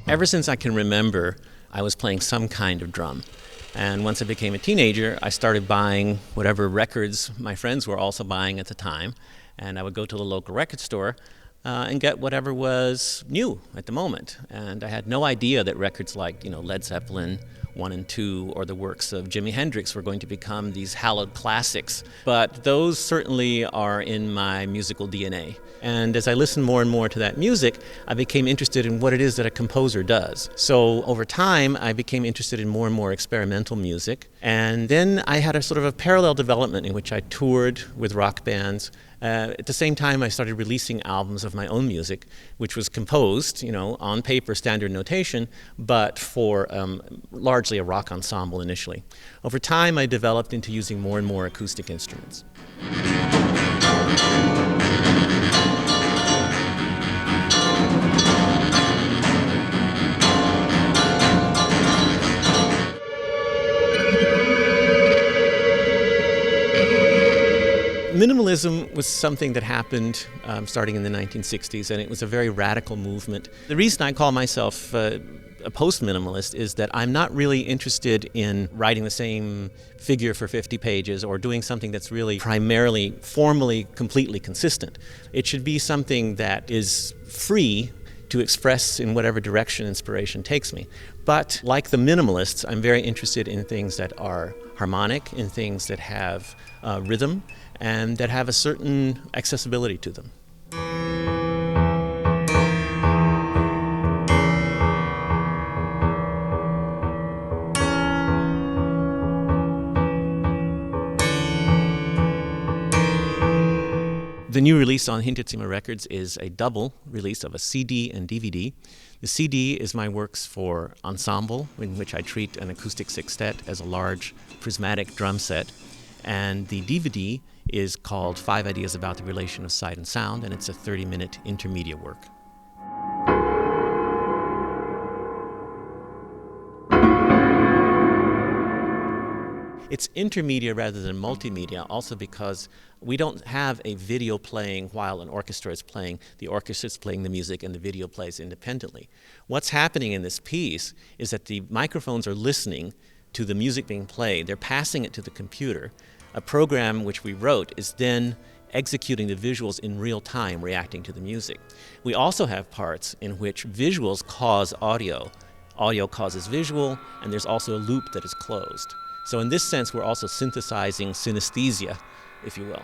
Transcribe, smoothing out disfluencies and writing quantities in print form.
Ever since I can remember, I was playing some kind of drum. And once I became a teenager, I started buying whatever records my friends were also buying at the time. And I would go to the local record store and get whatever was new at the moment. And I had no idea that records like, Led Zeppelin 1 and 2 or the works of Jimi Hendrix were going to become these hallowed classics. But those certainly are in my musical DNA. And as I listened more and more to that music, I became interested in what it is that a composer does. So over time, I became interested in more and more experimental music. And then I had a sort of a parallel development in which I toured with rock bands. At the same time, I started releasing albums of my own music, which was composed, on paper, standard notation, but for largely a rock ensemble initially. Over time, I developed into using more and more acoustic instruments. Minimalism was something that happened starting in the 1960s, and it was a very radical movement. The reason I call myself a post-minimalist is that I'm not really interested in writing the same figure for 50 pages or doing something that's really primarily, formally, completely consistent. It should be something that is free to express in whatever direction inspiration takes me. But like the minimalists, I'm very interested in things that are harmonic, in things that have rhythm, and that have a certain accessibility to them. The new release on Hinterzimmer Records is a double release of a CD and DVD. The CD is my works for ensemble, in which I treat an acoustic sextet as a large prismatic drum set. And the DVD is called 5 Ideas About the Relation of Sight and Sound, and it's a 30-minute intermedia work. It's intermedia rather than multimedia, also because we don't have a video playing while an orchestra is playing. The orchestra is playing the music and the video plays independently. What's happening in this piece is that the microphones are listening to the music being played. They're passing it to the computer. A program which we wrote is then executing the visuals in real time, reacting to the music. We also have parts in which visuals cause audio. Audio causes visual, and there's also a loop that is closed. So in this sense, we're also synthesizing synesthesia, if you will.